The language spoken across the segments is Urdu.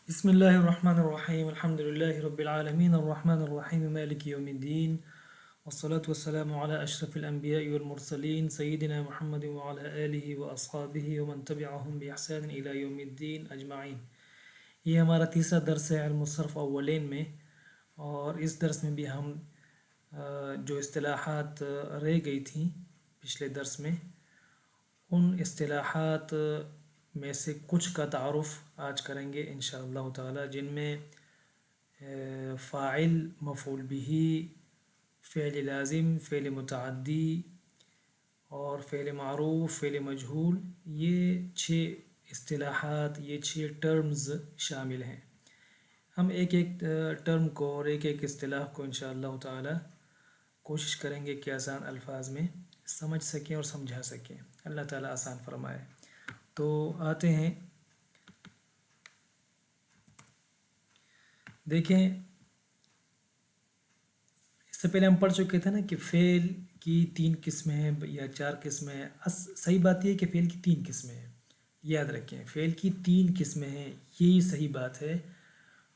بسم الله الرحمن الرحيم الحمد لله رب العالمين الرحمن الرحيم مالك يوم الدين والصلاة والسلام على أشرف الأنبياء والمرسلين سيدنا محمد وعلى آله وأصحابه ومن تبعهم بإحسان إلى يوم الدين أجمعين۔ یہ ہمارا تیسرا درس ہے علم الصرف اولین میں، اور اس درس میں بھی ہم جو اصطلاحات رہ گئی تھیں پچھلے درس میں، ان اصطلاحات میں سے کچھ کا تعارف آج کریں گے انشاءاللہ تعالی، جن میں فاعل، مفعول بہ، فعل لازم، فعل متعدی اور فعل معروف، فعل مجہول، یہ 6 اصطلاحات، یہ 6 ٹرمز شامل ہیں۔ ہم ایک ایک ٹرم کو اور ایک ایک اصطلاح کو انشاءاللہ تعالی کوشش کریں گے کہ آسان الفاظ میں سمجھ سکیں اور سمجھا سکیں۔ اللہ تعالی آسان فرمائے۔ تو آتے ہیں، دیکھیں اس سے پہلے ہم پڑھ چکے تھے نا کہ فعل کی 3 قسمیں ہیں یا 4 قسمیں ہیں۔ صحیح بات یہ ہے کہ فعل کی 3 قسمیں ہیں، یاد رکھیں فعل کی 3 قسمیں ہیں، یہی صحیح بات ہے۔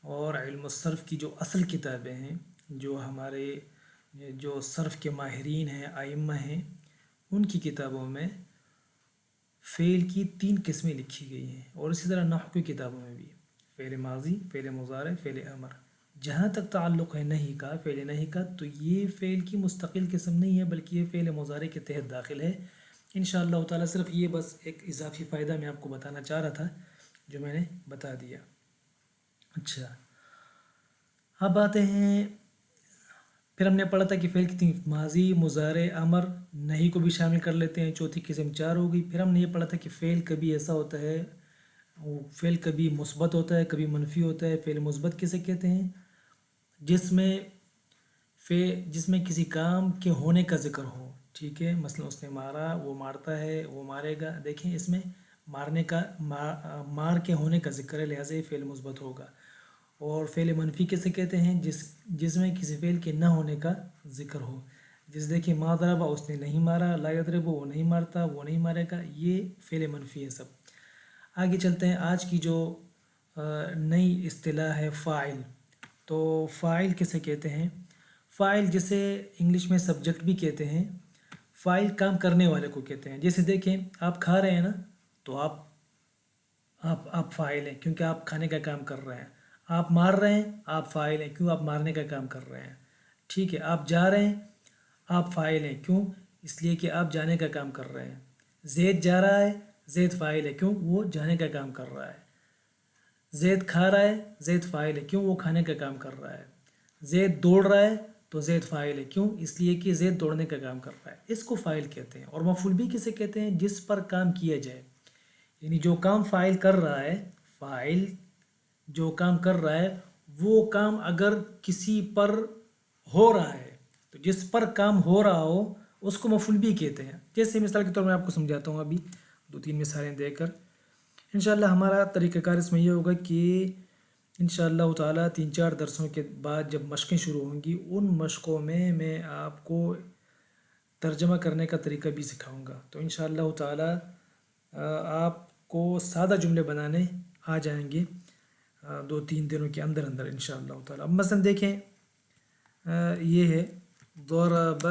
اور علم الصرف کی جو اصل کتابیں ہیں، جو ہمارے جو صرف کے ماہرین ہیں، ائمہ ہیں، ان کی کتابوں میں فعل کی 3 قسمیں لکھی گئی ہیں، اور اسی طرح نحو کی کتابوں میں بھی فعل ماضی، فعل مضارع، فعل امر۔ جہاں تک تعلق ہے نہیں کا، فعل نہیں کا، تو یہ فعل کی مستقل قسم نہیں ہے بلکہ یہ فعل مضارع کے تحت داخل ہے انشاءاللہ تعالی۔ صرف یہ بس ایک اضافی فائدہ میں آپ کو بتانا چاہ رہا تھا جو میں نے بتا دیا۔ اچھا، اب آتے ہیں، پھر ہم نے پڑھا تھا کہ فعل کی 3 ماضی، مضارع، امر، نہیں کو بھی شامل کر لیتے ہیں، چوتھی قسم 4 ہو گئی۔ پھر ہم نے یہ پڑھا تھا کہ فعل کبھی ایسا ہوتا ہے، فعل کبھی مثبت ہوتا ہے، کبھی منفی ہوتا ہے۔ فعل مثبت کسے کہتے ہیں؟ جس میں کسی کام کے ہونے کا ذکر ہو، ٹھیک ہے، مثلا اس نے مارا، وہ مارتا ہے، وہ مارے گا۔ دیکھیں اس میں مارنے کا، مار کے ہونے کا ذکر ہے، لہٰذا یہ فعل مثبت ہوگا۔ اور فعل منفی کسے کہتے ہیں؟ جس میں کسی فعل کے نہ ہونے کا ذکر ہو، جس دیکھیں ما ضرب، اس نے نہیں مارا، لا یضرب، وہ نہیں مارتا، وہ نہیں مارے گا، یہ فعل منفی ہے سب۔ آگے چلتے ہیں، آج کی جو نئی اصطلاح ہے فاعل۔ تو فاعل کسے کہتے ہیں؟ فاعل جسے انگلش میں سبجیکٹ بھی کہتے ہیں، فاعل کام کرنے والے کو کہتے ہیں۔ جیسے دیکھیں آپ کھا رہے ہیں نا، تو آپ فاعل ہیں کیونکہ آپ کھانے کا کام کر رہے ہیں۔ آپ مار رہے ہیں، آپ فاعل ہیں کیوں آپ مارنے کا کام کر رہے ہیں، ٹھیک ہے۔ آپ جا رہے ہیں، آپ فاعل ہیں کیوں؟ اس لیے کہ آپ جانے کا کام کر رہے ہیں۔ زید جا رہا ہے، زید فاعل ہے کیوں؟ وہ جانے کا کام کر رہا ہے۔ زید کھا رہا ہے، زید فاعل ہے کیوں؟ وہ کھانے کا کام کر رہا ہے۔ زید دوڑ رہا ہے تو زید فاعل ہے کیوں؟ اس لیے کہ زید دوڑنے کا کام کر رہا ہے۔ اس کو فاعل کہتے ہیں۔ اور مفعول بھی کسے کہتے ہیں؟ جس پر کام کیا جائے، یعنی جو کام فاعل کر رہا ہے، فاعل جو کام کر رہا ہے، وہ کام اگر کسی پر ہو رہا ہے، تو جس پر کام ہو رہا ہو اس کو مفعول بھی کہتے ہیں۔ جیسے مثال کے طور میں آپ کو سمجھاتا ہوں، ابھی 2-3 مثالیں دے کر انشاءاللہ ہمارا طریقہ کار اس میں یہ ہوگا کہ انشاءاللہ تعالی 3-4 درسوں کے بعد جب مشقیں شروع ہوں گی، ان مشقوں میں آپ کو ترجمہ کرنے کا طریقہ بھی سکھاؤں گا۔ تو انشاءاللہ تعالی آپ کو سادہ جملے بنانے آ جائیں گے 2-3 دنوں کے اندر انشاءاللہ تعالی۔ اب مثلا دیکھیں، یہ ہے ضرب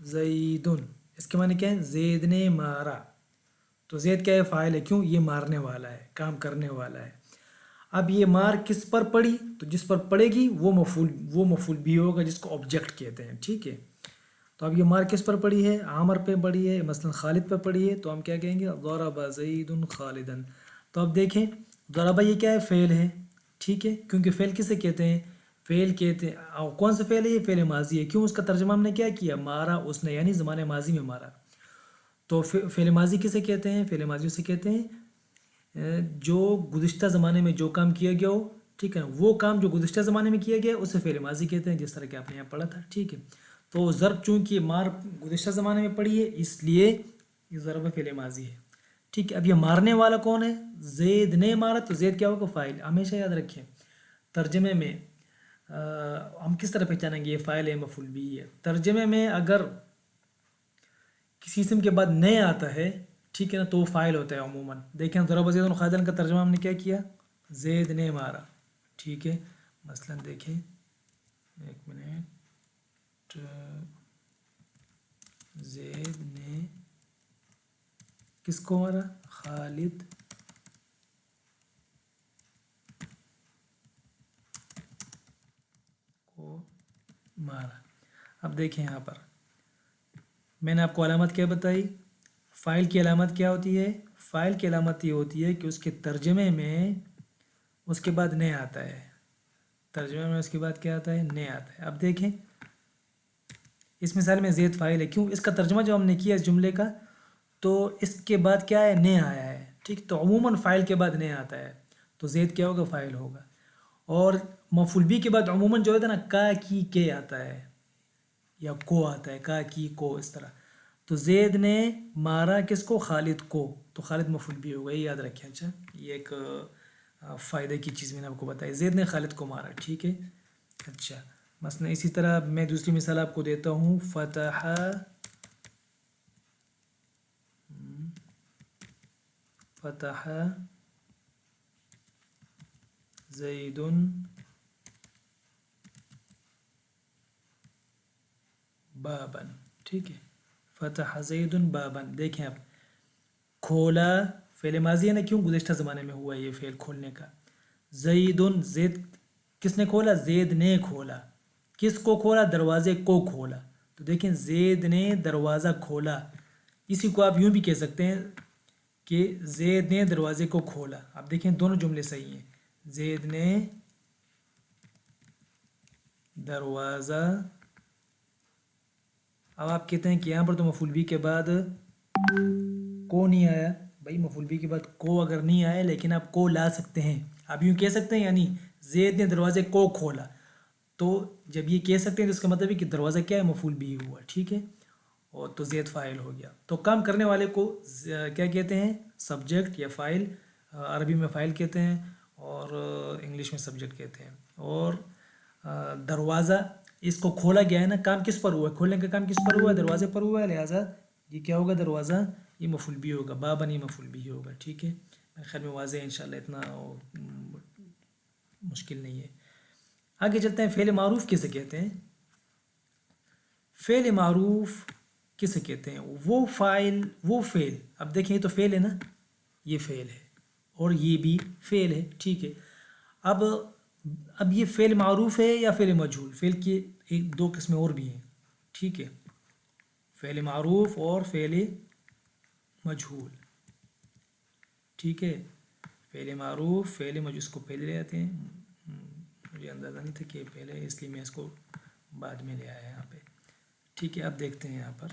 زید، اس کے معنی کیا ہے؟ زید نے مارا۔ تو زید کیا ہے؟ فاعل ہے کیوں؟ یہ مارنے والا ہے، کام کرنے والا ہے۔ اب یہ مار کس پر پڑی؟ تو جس پر پڑے گی وہ مفعول بھی ہوگا، جس کو آبجیکٹ کہتے ہیں، ٹھیک ہے۔ تو اب یہ مار کس پر پڑی ہے؟ عامر پہ پڑی ہے، مثلا خالد پہ پڑی ہے، تو ہم کیا کہیں گے؟ ضرب زید خالدا۔ تو اب دیکھیں ضرب یہ کیا ہے؟ فعل ہے، ٹھیک ہے، کیونکہ فعل کسے کہتے ہیں؟ فعل کہتے ہیں، اور کون سا فعل ہے؟ یہ فعل ماضی ہے، کیوں؟ اس کا ترجمہ ہم نے کیا کیا؟ مارا اس نے، یعنی زمانے ماضی میں مارا۔ تو فعل ماضی کسے کہتے ہیں؟ فعل ماضی اسے کہتے ہیں جو گزشتہ زمانے میں جو کام کیا گیا ہو، ٹھیک ہے، وہ کام جو گزشتہ زمانے میں کیا گیا اسے فعل ماضی کہتے ہیں، جس طرح کہ آپ نے یہاں پڑھا تھا، ٹھیک ہے۔ تو ضرب چونکہ مار گزشتہ زمانے میں پڑی ہے، اس لیے یہ ضرب فعل ماضی ہے، ٹھیک ہے۔ اب یہ مارنے والا کون ہے؟ زید نے مارا، تو زید کیا ہوگا؟ فاعل۔ ہمیشہ یاد رکھیں ترجمے میں ہم کس طرح پہچانیں گے یہ فاعل ہے مفعول بھی ہے؟ ترجمے میں اگر کسی اسم کے بعد نئے آتا ہے، ٹھیک ہے نا، تو وہ فاعل ہوتا ہے عموماً۔ دیکھیں ضرب زید خالدا کا ترجمہ ہم نے کیا کیا؟ زید نے مارا، ٹھیک ہے، مثلا دیکھیں، ایک منٹ، زید نے کس کو مارا؟ خالد کو مارا۔ اب دیکھیں یہاں پر میں نے آپ کو علامت کیا بتائی، فائل کی علامت کیا ہوتی ہے؟ فائل کی علامت یہ ہوتی ہے کہ اس کے ترجمے میں اس کے بعد نے آتا ہے، ترجمے میں اس کے بعد کیا آتا ہے؟ نے آتا ہے۔ اب دیکھیں اس مثال میں زید فاعل ہے، کیوں؟ اس کا ترجمہ جو ہم نے کیا اس جملے کا، تو اس کے بعد کیا ہے؟ نے آیا ہے، ٹھیک، تو عموماً فاعل کے بعد نے آتا ہے، تو زید کیا ہوگا؟ فاعل ہوگا۔ اور مفعول بھی کے بعد عموماً جو ہوتا ہے نا، کا کی کے آتا ہے یا کو آتا ہے، کا کی کو، اس طرح۔ تو زید نے مارا کس کو؟ خالد کو، تو خالد مفعول بھی ہوگا، یہ یاد رکھیں۔ اچھا، یہ ایک فائدے کی چیز میں نے آپ کو بتائی، زید نے خالد کو مارا، ٹھیک ہے۔ اچھا، مثلا اسی طرح میں دوسری مثال آپ کو دیتا ہوں، فتح زید بابن، ٹھیک ہے، فتح زید بابن۔ دیکھیں آپ، کھولا فعل ماضی ہے نا، کیوں؟ گزشتہ زمانے میں ہوا یہ فعل کھولنے کا۔ زید کس نے کھولا؟ زید نے کھولا، کس کو کھولا؟ دروازے کو کھولا۔ تو دیکھیں زید نے دروازہ کھولا، اسی کو آپ یوں بھی کہہ سکتے ہیں کہ زید نے دروازے کو کھولا۔ اب دیکھیں دونوں جملے صحیح ہیں، زید نے دروازہ، اب آپ کہتے ہیں کہ یہاں پر تو مفعول بھی کے بعد کو نہیں آیا، بھائی مفعول بھی کے بعد کو اگر نہیں آیا لیکن آپ کو لا سکتے ہیں، آپ یوں کہہ سکتے ہیں، یعنی زید نے دروازے کو کھولا، تو جب یہ کہہ سکتے ہیں تو اس کا مطلب ہے کہ دروازہ کیا ہے؟ مفعول بھی ہوا، ٹھیک ہے، اور تو زید فاعل ہو گیا۔ تو کام کرنے والے کو کیا کہتے ہیں؟ سبجیکٹ یا فاعل، عربی میں فاعل کہتے ہیں اور انگلش میں سبجیکٹ کہتے ہیں۔ اور دروازہ، اس کو کھولا گیا ہے نا، کام کس پر ہوا ہے؟ کھولنے کا کام کس پر ہوا ہے؟ دروازے پر ہوا ہے، لہٰذا یہ کیا ہوگا؟ دروازہ، یہ مفعول بھی ہوگا، بابن یہ مفعول بھی ہوگا، ٹھیک ہے۔ میرے خیال میں واضح ہے انشاءاللہ، اتنا مشکل نہیں ہے۔ آگے چلتے ہیں، فعل معروف کسے کہتے ہیں؟ فعل معروف کسے کہتے ہیں؟ وہ فاعل، وہ فعل، اب دیکھیں یہ تو فعل ہے نا، یہ فعل ہے اور یہ بھی فعل ہے، ٹھیک ہے۔ اب یہ فعل معروف ہے یا فعل مجہول؟ فعل کی ایک دو قسمیں اور بھی ہیں، ٹھیک ہے، فعل معروف اور فعل مجہول، ٹھیک ہے، فعل معروف، فعل مجہول، اس کو پہلے لے آتے ہیں، مجھے اندازہ نہیں تھا کہ پہلے ہے، اس لیے میں اس کو بعد میں لے آیا یہاں پہ، ٹھیک ہے۔ اب دیکھتے ہیں یہاں پر،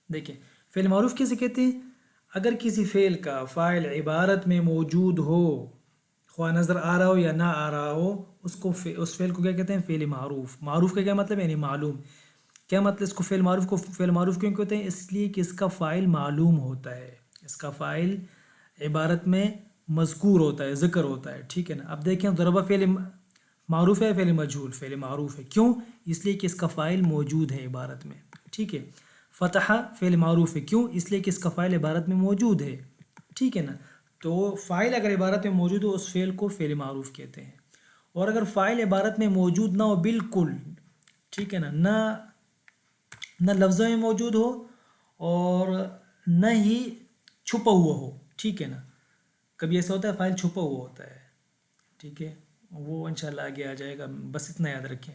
دیکھیں فعل معروف کسے کہتے ہیں؟ اگر کسی فعل کا فاعل عبارت میں موجود ہو، خواہ نظر آ رہا ہو یا نہ آ رہا ہو، اس فعل کو کیا کہتے ہیں؟ فعل معروف۔ معروف کا کیا مطلب ہے؟ یعنی معلوم۔ کیا مطلب اس کو فعل معروف کیوں کہتے ہیں؟ اس لیے کہ اس کا فاعل معلوم ہوتا ہے، اس کا فاعل عبارت میں مذکور ہوتا ہے، ذکر ہوتا ہے، ٹھیک ہے نا۔ اب دیکھیں ضرب فعل معروف ہے، فعل مجہول؟ فعل معروف ہے، کیوں؟ اس لیے کہ اس کا فاعل موجود ہے عبارت میں، ٹھیک ہے۔ فتح فعل معروف ہے، کیوں؟ اس لیے کہ اس کا فاعل عبارت میں موجود ہے، ٹھیک ہے نا۔ تو فاعل اگر عبارت میں موجود ہو اس فعل کو فعل معروف کہتے ہیں، اور اگر فاعل عبارت میں موجود نہ ہو بالکل، ٹھیک ہے نا، نہ لفظوں میں موجود ہو اور نہ ہی چھپا ہوا ہو، ٹھیک ہے نا، کبھی ایسا ہوتا ہے فاعل چھپا ہوا ہوتا ہے، ٹھیک ہے، وہ انشاءاللہ آگے آ جائے گا، بس اتنا یاد رکھیں۔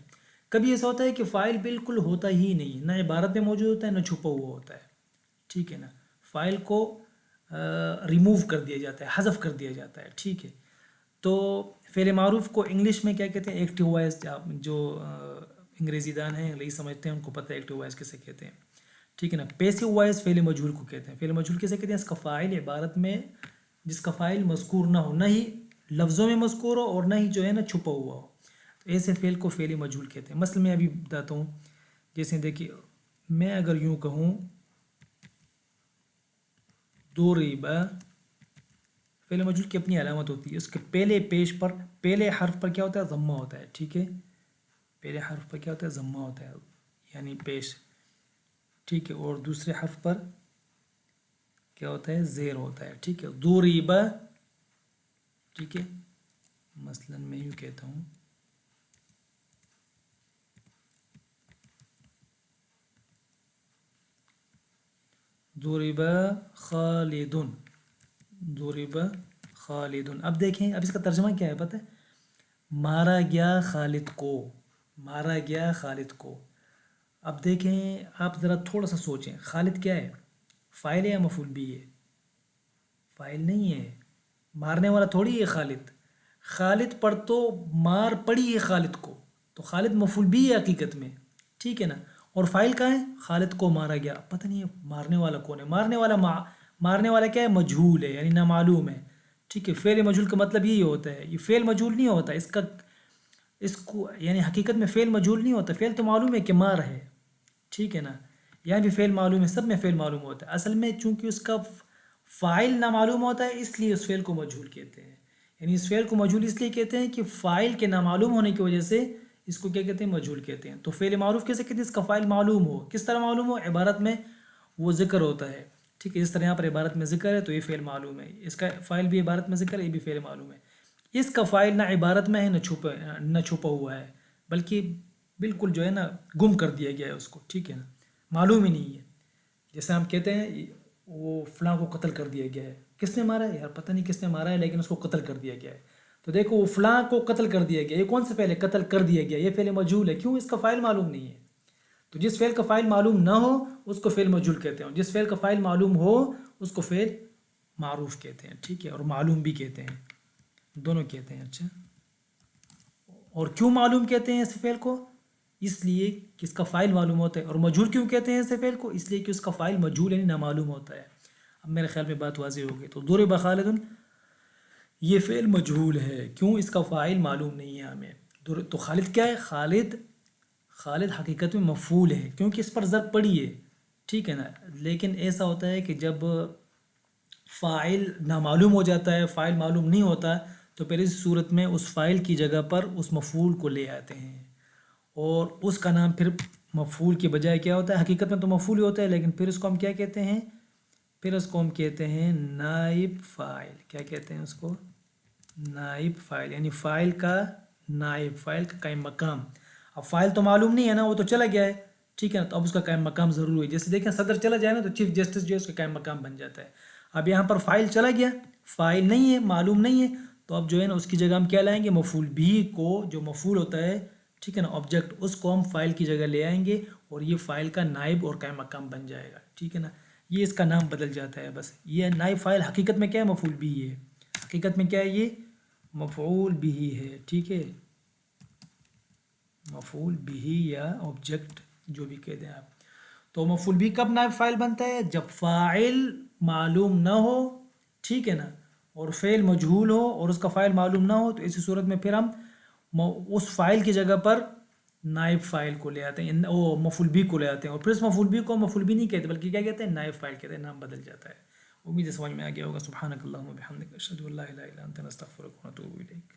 کبھی ایسا ہوتا ہے کہ فاعل بالکل ہوتا ہی نہیں، نہ عبارت میں موجود ہوتا ہے نہ چھپا ہوا ہوتا ہے، ٹھیک ہے نا، فاعل کو ریموو کر دیا جاتا ہے، حذف کر دیا جاتا ہے، ٹھیک ہے۔ تو فعل معروف کو انگلش میں کیا کہتے ہیں؟ ایکٹیو وائس، جو انگریزی دان ہیں، انگریزی سمجھتے ہیں، ان کو پتہ ہے ایکٹیو وائس کسے کہتے ہیں، ٹھیک ہے نا۔ پیسو وائس فعل مجہول کو کہتے ہیں، فعل مجہول کسے کہتے ہیں؟ اس کا فاعل عبارت میں، جس کا فاعل مذکور نہ ہو، نہ ہی لفظوں میں مذکور ہو اور نہ ہی جو ہے نا چھپا ہوا ہو، تو ایسے فعل کو فعل مجہول کہتے ہیں۔ مثلا میں ابھی بتاتا ہوں، جیسے دیکھیے میں اگر یوں کہوں ضرب، فعل مجہول کی اپنی علامت ہوتی ہے، اس کے پہلے حرف پر کیا ہوتا ہے؟ ضمہ ہوتا ہے، ٹھیک ہے، پہلے حرف پر کیا ہوتا ہے؟ ضمہ ہوتا ہے، یعنی پیش، ٹھیک ہے، اور دوسرے حرف پر کیا ہوتا ہے؟ زیر ہوتا ہے، ٹھیک ہے۔ ضرب ٹھیک ہے، مثلاً میں یوں کہتا ہوں ضرب خالد، ضرب خالد. اب دیکھیں، اب اس کا ترجمہ کیا ہے پتہ ہے؟ مارا گیا خالد کو، مارا گیا خالد کو. اب دیکھیں، آپ ذرا تھوڑا سا سوچیں، خالد کیا ہے؟ فاعل ہے یا مفعول بھی ہے؟ فاعل نہیں ہے، مارنے والا تھوڑی ہے خالد. خالد پر تو مار پڑی ہے خالد کو، تو خالد مفعول بھی ہے حقیقت میں، ٹھیک ہے نا. اور فاعل کہاں ہے؟ خالد کو مارا گیا. پتہ نہیں ہے مارنے والا کون ہے. مارنے والا کیا ہے؟ مجہول ہے، یعنی نامعلوم ہے. ٹھیک ہے، فعل مجہول کا مطلب یہی ہوتا ہے. یہ فعل مجہول نہیں ہوتا، اس کو یعنی حقیقت میں فعل مجہول نہیں ہوتا. فعل تو معلوم ہے کہ مار ہے، ٹھیک ہے نا. یہاں بھی فعل معلوم ہے، سب میں فعل معلوم ہوتا ہے. اصل میں چونکہ اس کا فاعل نامعلوم ہوتا ہے، اس لیے اس فعل کو مجہول کہتے ہیں. یعنی اس فعل کو مجہول اس لیے کہتے ہیں کہ فاعل کے نامعلوم ہونے کی وجہ سے اس کو کیا کہتے ہیں؟ مجہول کہتے ہیں. تو فعل معروف کیسے کہتے ہیں؟ اس کا فاعل معلوم ہو. کس طرح معلوم ہو؟ عبارت میں وہ ذکر ہوتا ہے، ٹھیک ہے. جس طرح یہاں پر عبارت میں ذکر ہے تو یہ فعل معلوم ہے. اس کا فاعل بھی عبارت میں ذکر ہے، یہ بھی فعل معلوم ہے. اس کا فاعل نہ عبارت میں ہے نہ چھپا ہوا ہے، بلکہ بالکل جو ہے نا گم کر دیا گیا ہے اس کو، ٹھیک ہے نا، معلوم ہی نہیں ہے. جیسے ہم کہتے ہیں وہ فلاں کو قتل کر دیا گیا ہے. کس نے مارا ہے؟ یار پتہ نہیں کس نے مارا ہے، لیکن اس کو قتل کر دیا گیا ہے. تو دیکھو، وہ فلاں کو قتل کر دیا گیا، یہ کون سا فعل ہے؟ قتل کر دیا گیا. یہ فعل مجہول ہے. کیوں؟ اس کا فاعل معلوم نہیں ہے. تو جس فعل کا فاعل معلوم نہ ہو اس کو فعل مجہول کہتے ہیں، جس فعل کا فاعل معلوم ہو اس کو فعل معروف کہتے ہیں، ٹھیک ہے. اور معلوم بھی کہتے ہیں، دونوں کہتے ہیں. اچھا، اور کیوں معلوم کہتے ہیں اس فعل کو؟ اس لیے کہ اس کا فاعل معلوم ہوتا ہے. اور مجہول کیوں کہتے ہیں اس فعل کو؟ اس لیے کہ اس کا فاعل مجہول یعنی نامعلوم ہوتا ہے. اب میرے خیال میں بات واضح ہو گئی. تو ضرب خالد یہ فعل مجہول ہے. کیوں؟ اس کا فاعل معلوم نہیں ہے ہمیں. تو خالد کیا ہے؟ خالد حقیقت میں مفعول ہے، کیونکہ اس پر ضرب پڑی ہے، ٹھیک ہے نا. لیکن ایسا ہوتا ہے کہ جب فاعل نامعلوم ہو جاتا ہے، فاعل معلوم نہیں ہوتا، تو پھر اس صورت میں اس فاعل کی جگہ پر اس مفعول کو لے آتے ہیں، اور اس کا نام پھر مفعول کے بجائے کیا ہوتا ہے؟ حقیقت میں تو مفعول ہی ہوتا ہے، لیکن پھر اس کو ہم کیا کہتے ہیں؟ پھر اس کو ہم کہتے ہیں نائب فاعل. کیا کہتے ہیں اس کو؟ نائب فاعل. یعنی فاعل کا نائب، فاعل کا قائم مقام. اب فاعل تو معلوم نہیں ہے نا، وہ تو چلا گیا ہے، ٹھیک ہے نا. تو اب اس کا قائم مقام ضرور ہے. جیسے دیکھیں صدر چلا جائے نا تو چیف جسٹس جو ہے اس کا قائم مقام بن جاتا ہے. اب یہاں پر فاعل چلا گیا، فاعل نہیں ہے، معلوم نہیں ہے، تو اب جو ہے نا اس کی جگہ ہم کیا لائیں گے؟ مفعول بھی کو، جو مفعول ہوتا ہے، ٹھیک ہے نا، آبجیکٹ، اس کو ہم فاعل کی جگہ لے آئیں گے، اور یہ فاعل کا نائب اور قائم مقام بن جائے گا، ٹھیک ہے نا. یہ اس کا نام بدل جاتا ہے بس. یہ نائب فاعل حقیقت میں کیا ہے؟ مفعول بھی ہے. حقیقت میں کیا ہے؟ یہ مفعول بھی ہے، ٹھیک ہے. مفعول بھی یا آبجیکٹ جو بھی کہہ دیں آپ. تو مفعول بھی کب نائب فاعل بنتا ہے؟ جب فاعل معلوم نہ ہو، ٹھیک ہے نا، اور فعل مجہول ہو اور اس کا فاعل معلوم نہ ہو. تو اسی صورت میں پھر ہم اس فاعل کی جگہ پر نائب فاعل کو لے آتے ہیں، وہ مفعول بھی کو لے آتے ہیں. اور پھر اس مفعول بھی کو مفعول بھی نہیں کہتے بلکہ کیا کہتے ہیں؟ نائب فاعل کہتے ہیں. نام بدل جاتا ہے. امید ہے سمجھ میں آ گیا ہوگا. سبحانک اللہم و بحمدک، اشہد ان لا الہ الا انت، نستغفرک و نتوب الیک.